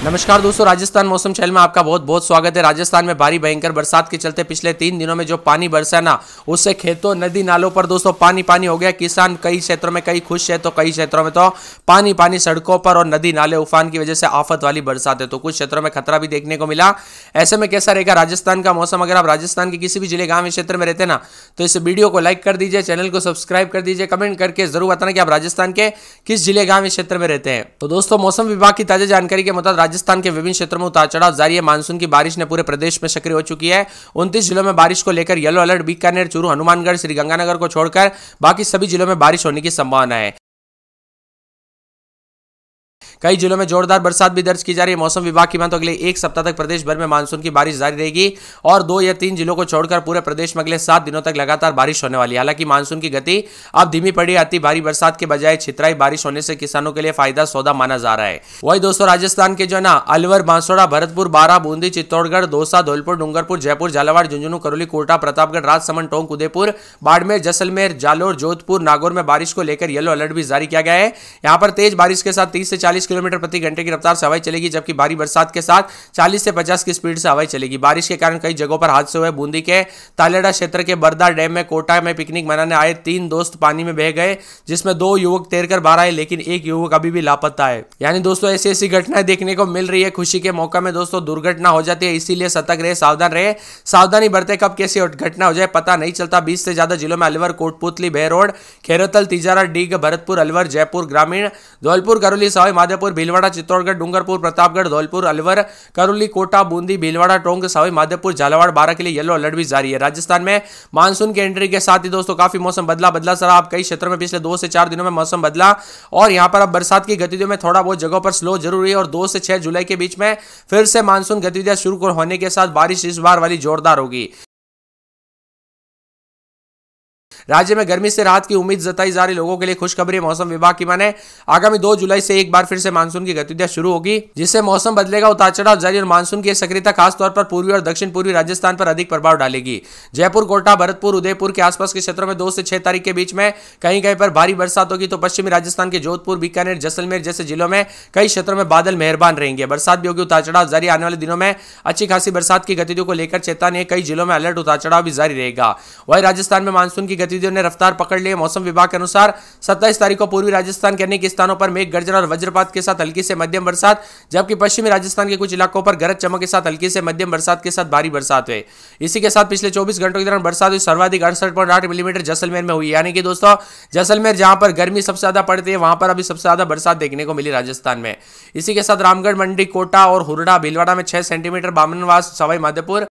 नमस्कार दोस्तों, राजस्थान मौसम चैनल में आपका बहुत बहुत स्वागत है। राजस्थान में भारी भयंकर बरसात के चलते पिछले 3 दिनों में जो पानी बरसा ना, उससे खेतों नदी नालों पर दोस्तों पानी पानी हो गया। किसान कई क्षेत्रों में कई खुश है तो कई क्षेत्रों में तो पानी पानी सड़कों पर और नदी नाले उफान की वजह से आफत वाली बरसात है, तो कुछ क्षेत्रों में खतरा भी देखने को मिला। ऐसे में कैसा रहेगा राजस्थान का मौसम? अगर आप राजस्थान के किसी भी जिले गाँव क्षेत्र में रहते ना, तो इस वीडियो को लाइक कर दीजिए, चैनल को सब्सक्राइब कर दीजिए, कमेंट करके जरूर बताना कि आप राजस्थान के किस जिले गाँव क्षेत्र में रहते हैं। तो दोस्तों, मौसम विभाग की ताजा जानकारी के मुताबिक राजस्थान के विभिन्न क्षेत्रों में उतार चढ़ाव जारी है। मानसून की बारिश ने पूरे प्रदेश में सक्रिय हो चुकी है। 29 जिलों में बारिश को लेकर येलो अलर्ट। बीकानेर, चूरू, हनुमानगढ़, श्रीगंगानगर को छोड़कर बाकी सभी जिलों में बारिश होने की संभावना है। कई जिलों में जोरदार बरसात भी दर्ज की जा रही है। मौसम विभाग की माने तो अगले एक सप्ताह तक प्रदेश भर में मानसून की बारिश जारी रहेगी और 2 या 3 जिलों को छोड़कर पूरे प्रदेश में अगले 7 दिनों तक लगातार बारिश होने वाली है। हालांकि मानसून की गति अब धीमी पड़ी। अति भारी बरसात के बजाय छितराई बारिश होने से किसानों के लिए फायदा सौदा माना जा रहा है। वही दोस्तों, राजस्थान के जो ना अलवर, बांसवाड़ा, भरतपुर, बारां, बूंदी, चित्तौड़गढ़, दौसा, धौलपुर, डूंगरपुर, जयपुर, झालावाड़, झुंझुनू, करौली, कोटा, प्रतापगढ़, राजसमंद, टोंक, उदयपुर, बाड़मेर, जैसलमेर, जालोर, जोधपुर, नागौर में बारिश को लेकर येलो अलर्ट भी जारी किया गया है। यहाँ पर तेज बारिश के साथ 30 से 40 किलोमीटर प्रति घंटे की रफ्तार से हवाएं चलेगी, जबकि भारी बरसात के साथ 40 से 50 की स्पीड से हवाएं चलेगी। बारिश के कारण कई जगहों पर हादसे हुए। बूंदी के तालेड़ा क्षेत्र के बरदा डैम में कोटा में पिकनिक मनाने आए 3 दोस्त पानी में बह गए, जिसमें 2 युवक तैरकर बाहर आए, लेकिन एक युवक अभी भी लापता है। यानी दोस्तों, ऐसी घटनाएं देखने को मिल रही है। खुशी के मौका में दोस्तों दुर्घटना हो जाती है, इसीलिए सतर्क रहे, सावधान रहे। सावधानी बरते, कब कैसी घटना हो जाए पता नहीं चलता। 20 से ज्यादा जिलों में अलवर, कोटपुतली, बहरोड, खेरतल, तिजारा, डीग, भरतपुर, अलवर, जयपुर ग्रामीण, धौलपुर, करौली, सवाई माधोपुर, भीलवाड़ा, चित्तौड़गढ़, डूंगरपुर, प्रतापगढ़, धौलपुर, अलवर, करौली, कोटा, बूंदी, भीलवाड़ा, टोंक, सवाई माधोपुर, झालावाड़, बारां के लिए येलो अलर्ट भी जारी है। राजस्थान में मानसून के एंट्री के साथ ही दोस्तों काफी मौसम बदला सरा। अब कई क्षेत्रों में पिछले 2 से 4 दिनों में मौसम बदला और यहां पर अब बरसात की गतिविधियों में थोड़ा बहुत जगहों पर स्लो जरूर है और 2 से 6 जुलाई के बीच में फिर से मानसून गतिविधियां शुरू होने के साथ बारिश इस बार वाली जोरदार होगी। राज्य में गर्मी से राहत की उम्मीद जताई जा रही। लोगों के लिए खुशखबरी। मौसम विभाग की माने आगामी 2 जुलाई से एक बार फिर से मानसून की गतिविधियां शुरू होगी, जिससे मौसम बदलेगा, उतार चढ़ाव जारी और मानसून की सक्रियता खासतौर पर पूर्वी और दक्षिण पूर्वी राजस्थान पर अधिक प्रभाव डालेगी। जयपुर, कोटा, भरतपुर, उदयपुर के आसपास के क्षेत्रों में 2 से 6 तारीख के बीच में कहीं कहीं पर भारी बरसात होगी, तो पश्चिमी राजस्थान के जोधपुर, बीकानेर, जैसलमेर जैसे जिलों में कई क्षेत्रों में बादल मेहरबान रहेंगे। बरसात भी होगी, उतार चढ़ाव जारी। आने वाले दिनों में अच्छी खासी बरसात की गतिविधियों को लेकर चेतावनी है। कई जिलों में अलर्ट, उतार चढ़ाव भी जारी रहेगा। वही राजस्थान में मानसून की गतिविधियों ने रफ्तार पकड़ लिए। मौसम विभाग के अनुसार 27 तारीख को पूर्वी राजस्थान के अनेक स्थानों पर मेघ गर्जन और वज्रपात के साथ हल्की से मध्यम बरसात, जबकि पश्चिमी राजस्थान के कुछ इलाकों पर गरज चमक के साथ हल्की से मध्यम बरसात के साथ भारी बरसात हुई। इसी के साथ पिछले 24 घंटों के दौरान बरसात हुई सर्वाधिक 68.8 मिलीमीटर जैसलमेर में हुई। यानी कि दोस्तों, जैसलमेर जहां पर गर्मी सबसे ज्यादा पड़ती है, वहां पर अभी सबसे ज्यादा बरसात देखने को मिली राजस्थान में। इसी के साथ रामगढ़, मंडी, कोटा और हुरडा, भीलवाड़ा में 6 सेंटीमीटर, बामनवास, सवाई माधोपुर,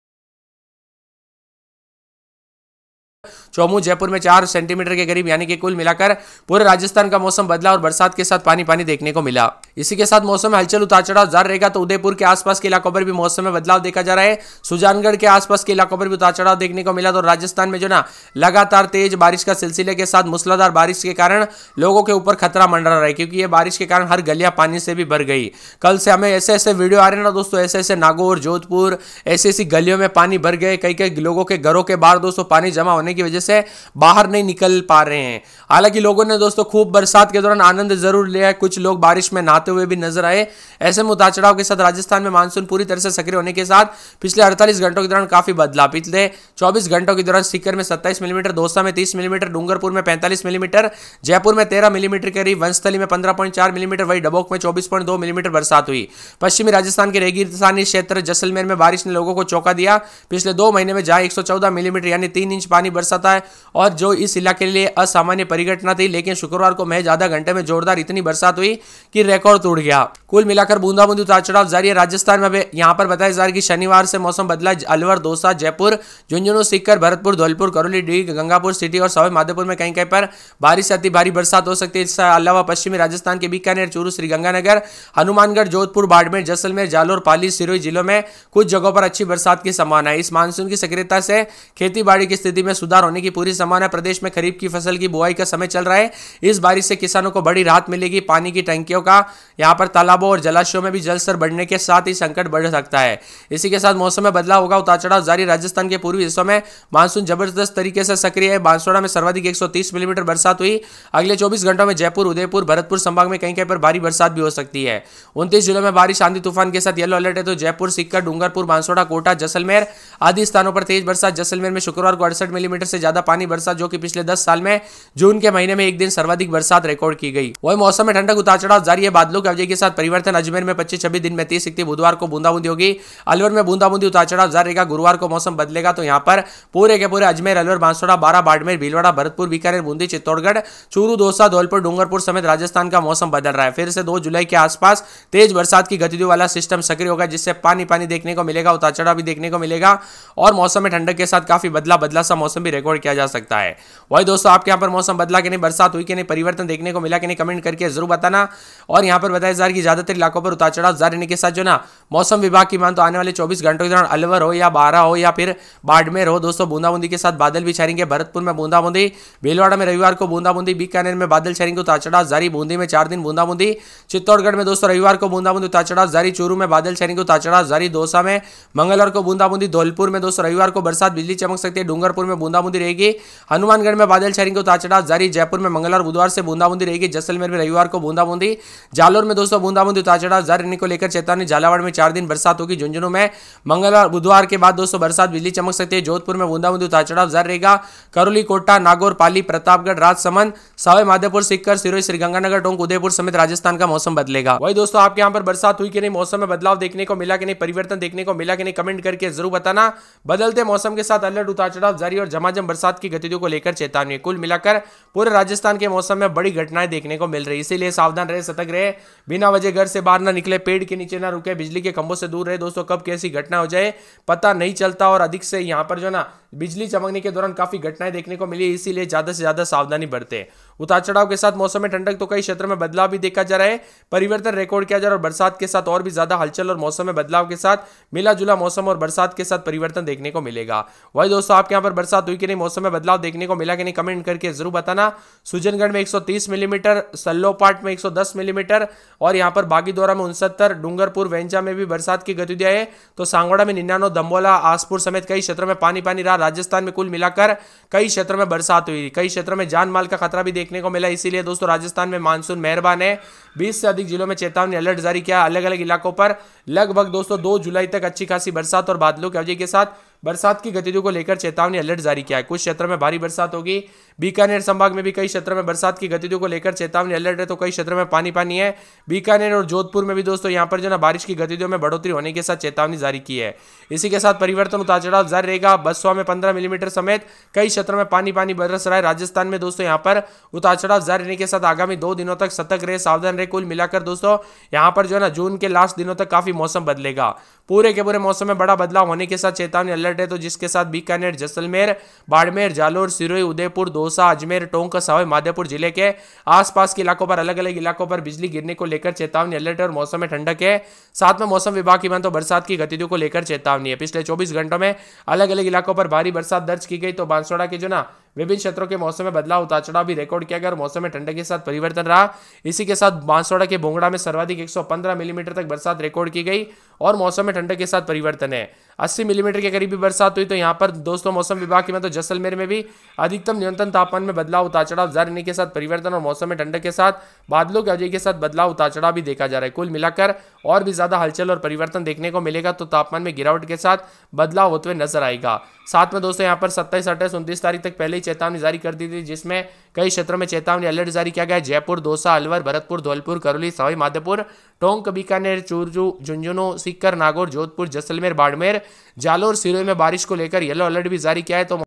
चौमू, जयपुर में 4 सेंटीमीटर के करीब, यानी कि कुल मिलाकर पूरे राजस्थान का मौसम बदला और बरसात के साथ पानी पानी देखने को मिला। इसी के साथ मौसम में हलचल, उतार चढ़ाव जारी रहेगा, तो उदयपुर के आसपास के इलाकों पर भी मौसम में बदलाव देखा जा रहा है। सुजानगढ़ के आसपास के इलाकों पर भी उतार चढ़ाव देखने को मिला। तो राजस्थान में जो ना लगातार तेज बारिश का सिलसिले के साथ मूसलाधार बारिश के कारण लोगों के ऊपर खतरा मंडरा रहा है, क्योंकि ये बारिश के कारण हर गलियां पानी से भी भर गई। कल से हमें ऐसे वीडियो आ रहे हैं ना दोस्तों, ऐसे नागौर, जोधपुर, ऐसी गलियों में पानी भर गए। कई लोगों के घरों के बाहर दोस्तों पानी जमा होने की वजह से बाहर नहीं निकल पा रहे हैं। हालांकि लोगों ने दोस्तों खूब बरसात के दौरान आनंद जरूर लिया है। कुछ लोग बारिश में नहाते हुए भी नजर आए। ऐसे में उतार चढ़ाव के साथ राजस्थान में मानसून पूरी तरह से सक्रिय होने के साथ पिछले 48 घंटों के दौरान काफी बदला। पिछले 24 घंटों के दौरान सीकर में 27 मिलीमीटर, दौसा में 30 मिलीमीटर, डूंगरपुर में 45 मिलीमीटर, जयपुर में 13 मिलीमीटर करीब, वंशस्थली में 15.4 मिलीमीटर, वही डबोक में 24.2 मिलीमीटर बरसात हुई। पश्चिमी राजस्थान के रेगिस्तानी क्षेत्र जैसलमेर में बारिश ने लोगों को चौंका दिया। पिछले 2 महीने में जहां 114 मिलीमीटर यानी 3 इंच पानी बरसाता है और जो इस इलाके के लिए असामान्य परिघटना थी, लेकिन शुक्रवार को महज आधा घंटे में जोरदार इतनी बरसात हुई कि रिकॉर्ड टूट गया। कुल मिलाकर बूंदाबूंदी उतार चढ़ाव जारी है राजस्थान में। यहां पर बताया जा रहा है कि शनिवार से मौसम बदला। अलवर, दौसा, जयपुर, झुंझुनू, सीकर, भरतपुर, धौलपुर, करौली, डीग, गंगापुर सिटी और सवाई माधोपुर में कहीं कहीं पर बारिश से अति भारी बरसात हो सकती है। इसके अलावा पश्चिमी राजस्थान के बीकानेर, चूरू, श्रीगंगानगर, हनुमानगढ़, जोधपुर, बाड़मेर, जैसलमेर, जालोर, पाली, सिरोही जिलों में कुछ जगहों पर अच्छी बरसात की संभावना है। इस मानसून की सक्रियता से खेती बाड़ी की स्थिति में सुधार होने होने की पूरी संभावना है। प्रदेश में खरीफ की फसल की बुआई का समय चल रहा है। इस बारिश से किसानों को बड़ी राहत मिलेगी। पानी की टंकियों का यहाँ पर तालाबों और जलाशयों में भी जल स्तर बढ़ने के साथ ही संकट बढ़ सकता है। इसी के साथ मौसम में बदलाव होगा, उतार चढ़ाव जारी। राजस्थान के पूर्वी हिस्सों में मानसून जबरदस्त तरीके से सक्रिय है। बांसवाड़ा में सर्वाधिक 130 मिलीमीटर बरसात हुई। अगले 24 घंटों में जयपुर, उदयपुर, भरतपुर संभाग में कहीं कहीं पर भारी बरसात भी हो सकती है। 29 जिलों में बारिश, आंधी तूफान के साथ येलो अलर्ट है। तो जयपुर, सीकर, डूंगरपुर, बांसवाड़ा, कोटा, जैसलमेर आदि स्थानों पर तेज बरसात। जैसलमेर में शुक्रवार को 68 मिलीमीटर से ज्यादा पानी बरसात, जो कि पिछले 10 साल में जून के महीने में एक दिन सर्वाधिक बरसात रिकॉर्ड की गई। वही मौसम में ठंडक, उतार चढ़ाव जारी है। बादलों की अवधि के साथ परिवर्तन। अजमेर में 25-26 दिन में 30-31 बुधवार को बूंदाबूंदी होगी। अलवर में बूंदाबूंदी, उतार चढ़ाव जारी रहेगा। गुरुवार को मौसम बदलेगा। तो यहाँ पर पूरे के पूरे अजमेर, अलवर, बांसवाड़ा, बारा, बाड़मेर, भीलवाड़ा, भरतपुर, बीकानेर, बूंदी, चित्तौड़गढ़, चूरू, दौसा, धौलपुर, डूंगरपुर समेत राजस्थान का मौसम बदल रहा है। फिर से 2 जुलाई के आसपास तेज बरसात की गतिविधियों वाला सिस्टम सक्रिय होगा, जिससे पानी पानी देखने को मिलेगा, उतार चढ़ाव भी देखने को मिलेगा और मौसम में ठंडक के साथ काफी बदला सा मौसम भी रिकॉर्ड किया जा सकता है। वही दोस्तों, आपके यहाँ पर मौसम बदला कि नहीं, बरसात हुई कि नहीं, परिवर्तन देखने को मिला कि नहीं, कमेंट करके जरूर बताना। और यहाँ पर बताया जा रहा है कि ज्यादातर इलाकों पर उतार चढ़ाव जारी रहने के साथ जो ना मौसम विभाग की मान तो आने वाले 24 घंटों के दौरान अलवर हो या बारा हो या फिर बाड़मेर हो दोस्तों, बूंदाबूंदी के साथ बादल भी छाएंगे। भरतपुर में बूंदाबूंदी, भीलवाड़ा में रविवार को बूंदाबूंदी, बीकानेर में बादल छाएंगे, उतार चढ़ाव जारी। बूंदी में 4 दिन बूंदाबूंदी। चित्तौड़गढ़ में दोस्तों रविवार को बूंदाबूंदी, उतार चढ़ाव जारी। चूरू में बादल छाएंगे, उतार चढ़ाव जारी। दौसा में मंगलवार को बूंदाबूंदी। धौलपुर में दोस्तों रविवार को बरसात, बिजली चमक सकती है। डूंगरपुर में बूंदाबूंदी रहेगी। हनुमानगढ़ में बादल छाएंगे, उतार चढ़ाव जारी। जयपुर में मंगलवार बुधवार से बूंदाबूंदी रहेगी। जैसलमेर में रविवार को बूंदाबूंदी। जालोर में दोस्तों बूंदाबूंदी, उतार चढ़ाव जारी रहने को लेकर चेतावनी। झालावाड़ में 4 दिन बरसात होगी। झुंझुनू में मंगलवार बुधवार के बाद दोस्तों बरसात, बिजली चमक सकती है। जोधपुर में बूंदाबूंदी, उतार चढ़ाव जारी रहेगा। करौली, कोटा, नागौर, पाली, प्रतापगढ़, राजसमंद, सवाई माधोपुर, सीकर, सिरोही, श्रीगंगानगर, टोंक, उदयपुर समेत राजस्थान का मौसम बदलेगा। वही दोस्तों, आपके यहाँ पर बरसात हुई कि नहीं, मौसम में बदलाव देखने को मिला कि नहीं, परिवर्तन देखने को मिला कि नहीं, कमेंट करके जरूर बताना। बदलते मौसम के साथ अलर्ट, उतार चढ़ाव जारी और झमाझम बरसात की गतिविधियों को लेकर चेतावनी। कुल मिलाकर पूरे राजस्थान के मौसम में बड़ी घटनाएं देखने को मिल रही, इसीलिए सावधान रहे, सतर्क रहे, बिना वजह घर से बाहर ना निकले, पेड़ के नीचे ना रुके, बिजली के खंभों से दूर रहे। दोस्तों, कब कैसी घटना हो जाए पता नहीं चलता और अधिक से यहाँ पर जो ना बिजली चमकने के दौरान काफी घटनाएं देखने को मिली, इसीलिए ज्यादा से ज्यादा सावधानी बरते। उतार चढ़ाव के साथ मौसम में ठंडक तो कई क्षेत्रों में बदलाव भी देखा जा रहा है, परिवर्तन रिकॉर्ड किया जा रहा है और बरसात के साथ और भी ज्यादा हलचल और मौसम में बदलाव के साथ मिला जुला मौसम और बरसात के साथ परिवर्तन देखने को मिलेगा। वही दोस्तों, आपके यहाँ पर बरसात हुई कि नहीं, मौसम में बदलाव देखने को मिला कि नहीं, कमेंट करके जरूर बताना। सुजनगढ़ में 130 मिलीमीटर, सल्लोपाट में 110 मिलीमीटर और यहाँ पर बागीदोरा में 69, डूंगरपुर, वेंजा में भी बरसात की गतिविधियां है। तो सांगोड़ा में 99, दंबोला, आसपुर समेत कई क्षेत्रों में पानी पानी रहा। राजस्थान में कुल मिलाकर कई क्षेत्रों में बरसात हुई, कई क्षेत्रों में जान माल का खतरा भी देखने को मिला। इसीलिए दोस्तों, राजस्थान में मानसून मेहरबान है। 20 से अधिक जिलों में चेतावनी अलर्ट जारी किया। अलग अलग इलाकों पर लगभग दोस्तों 2 जुलाई तक अच्छी खासी बरसात और बादलों की अवधि के साथ बरसात की गतिविधियों को लेकर चेतावनी अलर्ट जारी किया है। कुछ क्षेत्रों में भारी बरसात होगी। बीकानेर संभाग में भी कई क्षेत्रों में बरसात की गतिविधियों को लेकर चेतावनी अलर्ट है, तो कई क्षेत्रों में पानी पानी है। बीकानेर और जोधपुर में भी दोस्तों यहाँ पर जो ना बारिश की गतिविधियों में बढ़ोतरी होने के साथ चेतावनी जारी की है। इसी के साथ परिवर्तन, उतार चढ़ाव जारी रहेगा। बसवा में 15 मिलीमीटर समेत कई क्षेत्रों में पानी पानी बरस रहा है। राजस्थान में दोस्तों यहाँ पर उतार चढ़ाव जारी रहने के साथ आगामी 2 दिनों तक सतर्क रहे, सावधान रहे। कुल मिलाकर दोस्तों यहाँ पर जो है ना जून के लास्ट दिनों तक काफी मौसम बदलेगा। पूरे के पूरे मौसम में बड़ा बदलाव होने के साथ चेतावनी अलर्ट है, तो जिसके साथ बीकानेर, जैसलमेर, बाड़मेर, जालोर, सिरोही, उदयपुर, दौसा, अजमेर, टोंक, सवाई माधोपुर जिले के आसपास के इलाकों पर अलग अलग इलाकों पर बिजली गिरने को लेकर चेतावनी अलर्ट है और मौसम में ठंडक है। साथ में मौसम विभाग की मान तो बरसात की गतिविधियों को लेकर चेतावनी है। पिछले 24 घंटों में अलग अलग इलाकों पर भारी बरसात दर्ज की गई। तो बांसवाड़ा के जो ना विभिन्न क्षेत्रों के मौसम में बदलाव, उतार चढ़ाव भी रिकॉर्ड किया गया और मौसम में ठंडक के साथ परिवर्तन रहा। इसी के साथ बांसवाड़ा के बोंगड़ा में सर्वाधिक 115 मिलीमीटर तक बरसात रिकॉर्ड की गई और मौसम में ठंडक के साथ परिवर्तन है। 80 मिलीमीटर के करीब भी बरसात हुई। तो यहाँ पर दोस्तों मौसम विभाग की में तो जैसलमेर में भी अधिकतम न्यूनतम तापमान में बदलाव, उतार चढ़ाव जारी रहने के साथ परिवर्तन और मौसम में ठंडक के साथ बादलों की अवधि के साथ बदलाव, उतार चढ़ाव भी देखा जा रहा है। कुल मिलाकर और भी ज्यादा हलचल और परिवर्तन देखने को मिलेगा, तो तापमान में गिरावट के साथ बदलाव होते हुए नजर आएगा। साथ में दोस्तों यहाँ पर 27, 28, 29 तारीख तक पहले ही चेतावनी जारी कर दी थी, जिसमें कई क्षेत्रों में चेतावनी अलर्ट जारी किया गया। जयपुर, दौसा, अलवर, भरतपुर, धौलपुर, करौली, सवाई माधोपुर, टोंक, बीकानेर, चूरू, झुंझुनू, सीकर, नागौर, जोधपुर, जैसलमेर, बाड़मेर, जालोर, सिरोही में बारिश को लेकर येलो अलर्ट भी जारी किया है। तो